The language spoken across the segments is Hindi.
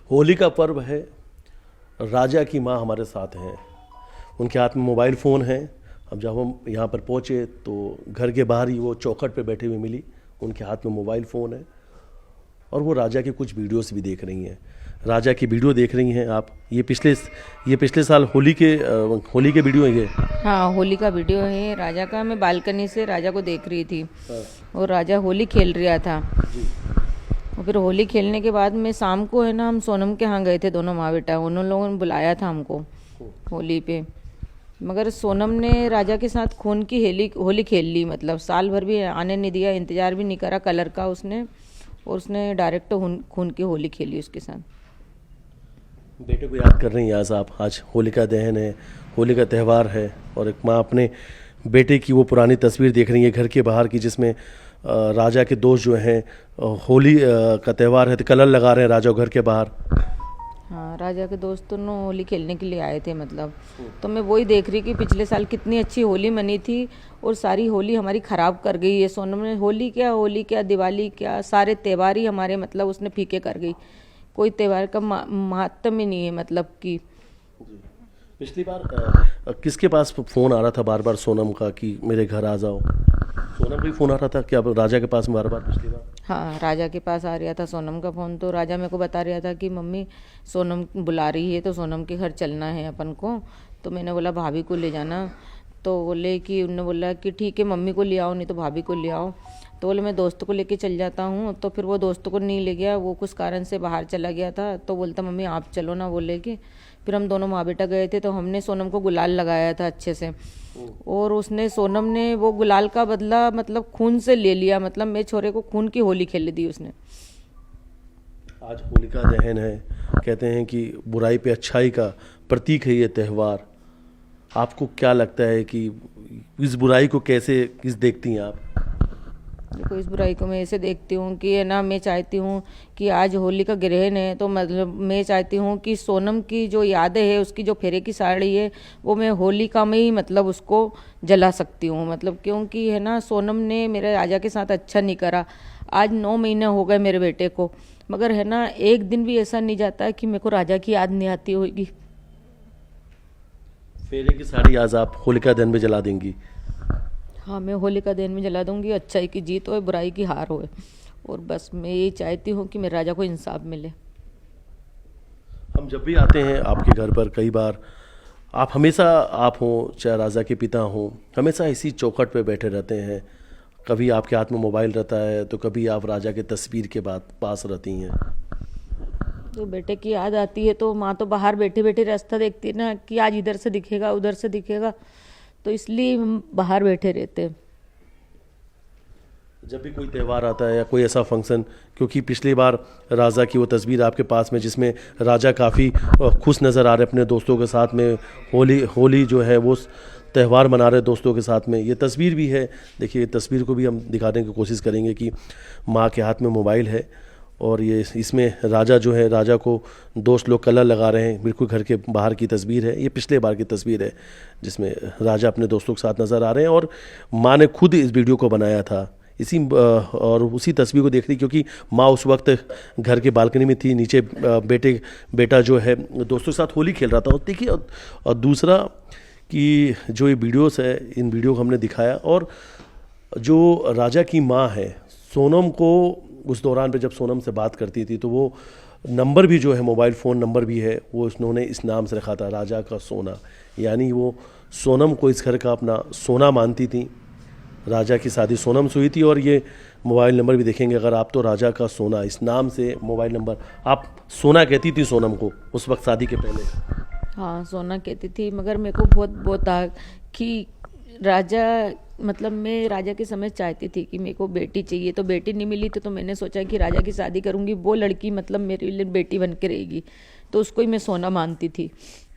होली का पर्व है। राजा की माँ हमारे साथ हैं, उनके हाथ में मोबाइल फ़ोन है। अब जब हम यहाँ पर पहुँचे तो घर के बाहर ही वो चौखट पे बैठे हुए मिली, उनके हाथ में मोबाइल फ़ोन है और वो राजा के कुछ वीडियोस भी देख रही हैं। राजा की वीडियो देख रही हैं आप। ये पिछले साल होली के वीडियो हैं ये। हाँ, होली का वीडियो है राजा का। मैं बालकनी से राजा को देख रही थी और राजा होली खेल रहा था। और फिर होली खेलने के बाद में शाम को है ना, हम सोनम के यहाँ गए थे, दोनों माँ बेटा। उन लोगों ने बुलाया था हमको होली पे, मगर सोनम ने राजा के साथ खून की होली खेल ली। मतलब साल भर भी आने नहीं दिया, इंतजार भी नहीं करा कलर का उसने, और उसने डायरेक्ट खून की होली खेली उसके साथ। बेटे को याद कर रही हैं आज होली का दहन है, होली का त्यौहार है, और एक माँ अपने बेटे की वो पुरानी तस्वीर देख रही है घर के बाहर की, जिसमें राजा के दोस्त जो हैं होली का त्यौहार है तो कलर लगा रहे हैं राजा घर के बाहर। हाँ, राजा के दोस्तों ने होली खेलने के लिए आए थे मतलब। तो मैं वही देख रही कि पिछले साल कितनी अच्छी होली मनी थी और सारी होली हमारी ख़राब कर गई है सोनम ने। होली क्या दिवाली क्या, सारे त्यौहार ही हमारे मतलब उसने फीके कर गई। कोई त्यौहार का महत्व ही नहीं है मतलब कि। पिछली बार किसके पास फ़ोन आ रहा था बार बार सोनम का कि मेरे घर आ जाओ? सोनम का ही फ़ोन आ रहा था क्या राजा के पास बार बार पिछली बार? हाँ, राजा के पास आ रहा था सोनम का फ़ोन। तो राजा मेरे को बता रहा था कि मम्मी सोनम बुला रही है तो सोनम के घर चलना है अपन को। तो मैंने बोला भाभी को ले जाना। तो बोले कि उन्होंने बोला कि ठीक है मम्मी को ले आओ, नहीं तो भाभी को ले आओ। तो बोले मैं दोस्त को लेके चल जाता हूँ। तो फिर वो दोस्त को नहीं ले गया, वो कुछ कारण से बाहर चला गया था। तो बोलता मम्मी आप चलो ना, बोले कि। फिर हम दोनों माँ बेटा गए थे तो हमने सोनम को गुलाल लगाया था अच्छे से, और उसने सोनम ने वो गुलाल का बदला मतलब खून से ले लिया। मतलब मेरे छोरे को खून की होली खेल दी उसने। आज होलिका दहन है, कहते हैं कि बुराई पे अच्छाई का प्रतीक है ये त्यौहार। आपको क्या लगता है कि इस बुराई को किस देखती हैं आप? देखो, इस बुराई को मैं ऐसे देखती हूँ कि है ना, मैं चाहती हूँ कि आज होली का ग्रहण है तो मतलब मैं चाहती हूँ कि सोनम की जो यादें है, उसकी जो फेरे की साड़ी है, वो मैं होलिका में ही मतलब उसको जला सकती हूँ। मतलब क्योंकि है ना, सोनम ने मेरे राजा के साथ अच्छा नहीं करा। आज 9 महीने हो गए मेरे बेटे को, मगर है ना एक दिन भी ऐसा नहीं जाता कि मेरे को राजा की याद नहीं आती होगी। फेरे की साड़ी आज आप होलिका दहन में जला देंगी? हाँ, मैं होलिका दहन में जला दूंगी। अच्छाई की जीत होए, बुराई की हार होए, और बस मैं यही चाहती हूँ कि मेरे राजा को इंसाफ मिले। हम जब भी आते हैं आपके घर पर, कई बार आप हमेशा, आप हों चाहे राजा के पिता हों, हमेशा इसी चौखट पे बैठे रहते हैं। कभी आपके हाथ में मोबाइल रहता है तो कभी आप राजा के तस्वीर के पास रहती हैं। तो बेटे की याद आती है तो माँ तो बाहर बैठे बैठे रास्ता देखती है ना कि आज इधर से दिखेगा उधर से दिखेगा, तो इसलिए हम बाहर बैठे रहते हैं। जब भी कोई त्यौहार आता है या कोई ऐसा फंक्शन, क्योंकि पिछली बार राजा की वो तस्वीर आपके पास में जिसमें राजा काफ़ी खुश नज़र आ रहे अपने दोस्तों के साथ में, होली जो है वो त्यौहार मना रहे दोस्तों के साथ में, ये तस्वीर भी है। देखिए, ये तस्वीर को भी हम दिखाने की कोशिश करेंगे कि माँ के हाथ में मोबाइल है और ये इसमें राजा जो है, राजा को दोस्त लोग कलर लगा रहे हैं। बिल्कुल घर के बाहर की तस्वीर है, ये पिछले बार की तस्वीर है जिसमें राजा अपने दोस्तों के साथ नज़र आ रहे हैं और माँ ने खुद इस वीडियो को बनाया था और उसी तस्वीर को देख रही, क्योंकि माँ उस वक्त घर के बालकनी में थी, नीचे बेटा जो है दोस्तों के साथ होली खेल रहा था। देखिए, और दूसरा कि जो ये वीडियोस है, इन वीडियो को हमने दिखाया, और जो राजा की माँ है सोनम को, उस दौरान पे जब सोनम से बात करती थी तो वो नंबर भी जो है, मोबाइल फ़ोन नंबर भी है, वो उन्होंने इस नाम से रखा था, राजा का सोना। यानी वो सोनम को इस घर का अपना सोना मानती थी। राजा की शादी सोनम से हुई थी और ये मोबाइल नंबर भी देखेंगे अगर आप, तो राजा का सोना इस नाम से मोबाइल नंबर। आप सोना कहती थी सोनम को उस वक्त शादी के पहले? हाँ, सोना कहती थी, मगर मेरे को बहुत था कि राजा, मतलब मैं राजा के समय चाहती थी कि मेरे को बेटी चाहिए। तो बेटी नहीं मिली तो मैंने सोचा कि राजा की शादी करूँगी, वो लड़की मतलब मेरे लिए बेटी बन के रहेगी, तो उसको ही मैं सोना मानती थी।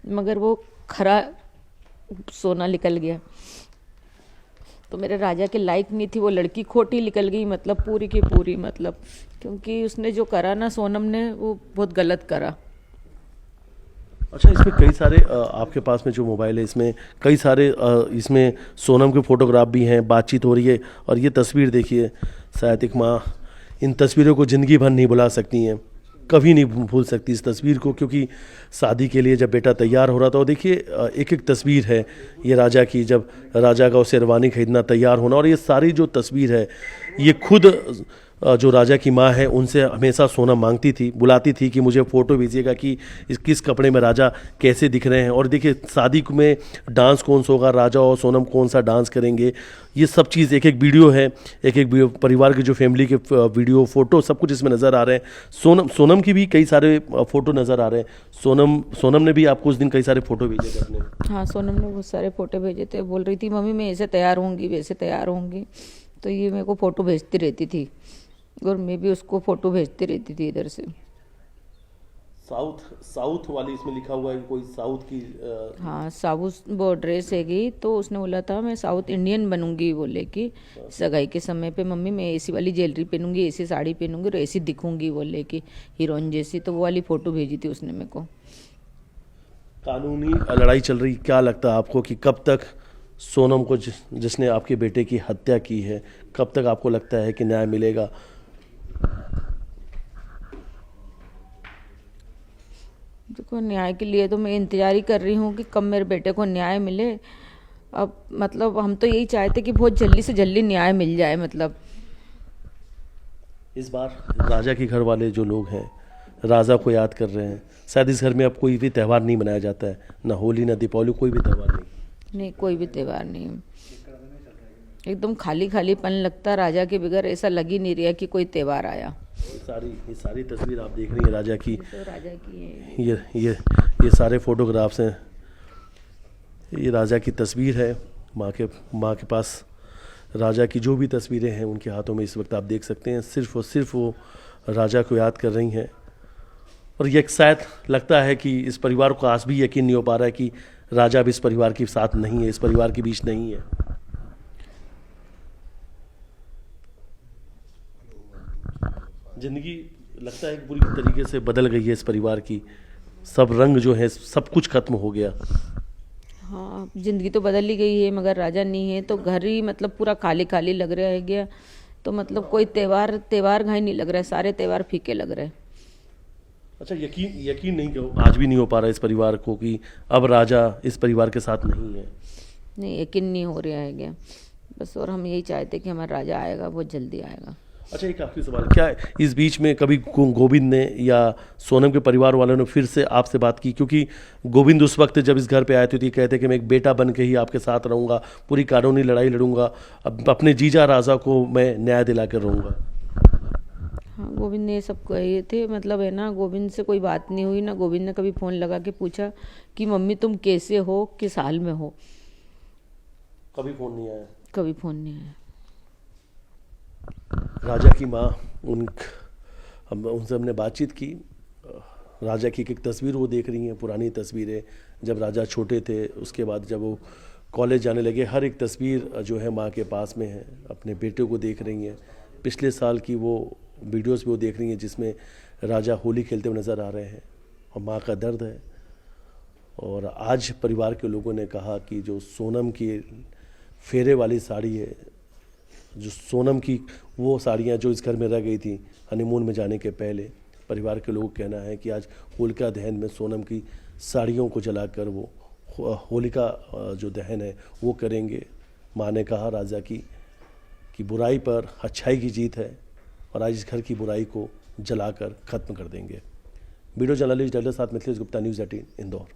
मगर वो खरा सोना निकल गया, तो मेरे राजा के लायक नहीं थी वो लड़की, खोटी निकल गई मतलब पूरी की पूरी। मतलब क्योंकि उसने जो करा ना सोनम ने, वो बहुत गलत करा। अच्छा, इसमें कई सारे आपके पास में जो मोबाइल है इसमें कई सारे इसमें सोनम के फोटोग्राफ भी हैं, बातचीत हो रही है, और ये तस्वीर देखिए, शायद एक माँ इन तस्वीरों को ज़िंदगी भर नहीं भुला सकती हैं। कभी नहीं भूल सकती इस तस्वीर को, क्योंकि शादी के लिए जब बेटा तैयार हो रहा था, और देखिए एक एक तस्वीर है ये राजा की, जब राजा का शेरवानी खरीदना, तैयार होना, और ये सारी जो तस्वीर है ये खुद जो राजा की माँ है उनसे हमेशा सोनम मांगती थी, बुलाती थी कि मुझे फ़ोटो भेजिएगा कि किस कपड़े में राजा कैसे दिख रहे हैं। और देखिए शादी में डांस कौन सा होगा, राजा और सोनम कौन सा डांस करेंगे, ये सब चीज़ एक एक वीडियो है, एक एक वीडियो, परिवार के जो फैमिली के वीडियो फ़ोटो सब कुछ इसमें नज़र आ रहे हैं। सोनम की भी कई सारे फ़ोटो नज़र आ रहे हैं। सोनम ने भी आपको उस दिन कई सारे फ़ोटो भेजे थे अपने। हाँ, सोनम ने बहुत सारे फ़ोटो भेजे थे, बोल रही थी मम्मी मैं ऐसे तैयार होंगी, वैसे तैयार होंगी, तो ये मेरे को फ़ोटो भेजती रहती थी और मैं भी उसको फ़ोटो भेजती रहती थी इधर से। साउथ वाली इसमें लिखा हुआ है, कोई साउथ की हाँ, साउथ वो ड्रेस हैगी, तो उसने बोला था मैं साउथ इंडियन बनूंगी, बोले कि सगाई के समय पे मम्मी मैं ऐसी वाली ज्वेलरी पहनूंगी, ऐसी साड़ी पहनूंगी और ऐसी दिखूंगी, बोले कि हीरोइन जैसी। तो वो वाली फ़ोटो भेजी थी उसने मेरे को। कानूनी लड़ाई चल रही, क्या लगता है आपको कि कब तक सोनम को जिसने आपके बेटे की हत्या की है, कब तक आपको लगता है कि न्याय मिलेगा? देखो, न्याय के लिए तो मैं इंतज़ार ही कर रही हूँ कि कब मेरे बेटे को न्याय मिले। अब मतलब हम तो यही चाहते कि बहुत जल्दी से जल्दी न्याय मिल जाए। मतलब इस बार राजा के घर वाले जो लोग हैं राजा को याद कर रहे हैं। शायद इस घर में अब कोई भी त्यौहार नहीं मनाया जाता है, ना होली ना दीपावली, कोई भी त्यौहार नहीं। कोई भी त्यौहार नहीं, एकदम खाली खालीपन लगता राजा के बगैर, ऐसा लग ही नहीं रहा कि कोई त्यौहार आया। ये सारी तस्वीर आप देख रही हैं राजा की, तो राजा की है ये सारे फोटोग्राफ्स हैं। ये राजा की तस्वीर है, माँ के पास राजा की जो भी तस्वीरें हैं उनके हाथों में इस वक्त आप देख सकते हैं, सिर्फ और सिर्फ वो राजा को याद कर रही हैं। और ये शायद लगता है कि इस परिवार को आज भी यकीन नहीं हो पा रहा है कि राजा भी इस परिवार के साथ नहीं है, इस परिवार के बीच नहीं है। जिंदगी लगता है कि पूरी तरीके से बदल गई है इस परिवार की, सब रंग जो है सब कुछ खत्म हो गया। हाँ, जिंदगी तो बदल ही गई है, मगर राजा नहीं है तो घर ही मतलब पूरा खाली खाली लग रहा है गया। तो मतलब कोई त्यौहार घाई नहीं लग रहा है, सारे त्यौहार फीके लग रहे हैं। अच्छा, यकीन नहीं करो, आज भी नहीं हो पा रहा इस परिवार को कि अब राजा इस परिवार के साथ नहीं है। नहीं, यकीन नहीं हो रहा है गया बस। और हम यही चाहते हैं कि हमारा राजा आएगा, बहुत जल्दी आएगा। अच्छा, एक आखिरी सवाल, क्या इस बीच में कभी गोविंद ने या सोनम के परिवार वालों ने फिर से आपसे बात की? क्योंकि गोविंद उस वक्त जब इस घर पे आए थे तो ये कहते कि मैं एक बेटा बन के ही आपके साथ रहूँगा, पूरी कानूनी लड़ाई लड़ूंगा, अब अपने जीजा राजा को मैं न्याय दिला कर रहूँगा। हाँ, गोविंद ने ये सब कहे थे, मतलब है ना, गोविंद से कोई बात नहीं हुई ना। गोविंद ने कभी फ़ोन लगा के पूछा कि मम्मी तुम कैसे हो, किस हाल में हो? कभी फ़ोन नहीं आया, कभी फ़ोन नहीं आया। राजा की माँ उनसे हमने बातचीत की। राजा की एक तस्वीर वो देख रही हैं, पुरानी तस्वीरें जब राजा छोटे थे, उसके बाद जब वो कॉलेज जाने लगे, हर एक तस्वीर जो है माँ के पास में है। अपने बेटे को देख रही हैं, पिछले साल की वो वीडियोस भी वो देख रही हैं जिसमें राजा होली खेलते हुए नज़र आ रहे हैं, और माँ का दर्द है। और आज परिवार के लोगों ने कहा कि जो सोनम की फेरे वाली साड़ी है, जो सोनम की वो साड़ियाँ जो इस घर में रह गई थी हनीमून में जाने के पहले, परिवार के लोगों का कहना है कि आज होलिका दहन में सोनम की साड़ियों को जलाकर वो होलिका जो दहन है वो करेंगे। माँ ने कहा राजा की कि बुराई पर अच्छाई की जीत है, और आज इस घर की बुराई को जलाकर ख़त्म कर देंगे। वीडियो जर्नलिस्ट डॉक्टर साथ मिथिलेश गुप्ता, न्यूज़ 18 इंदौर।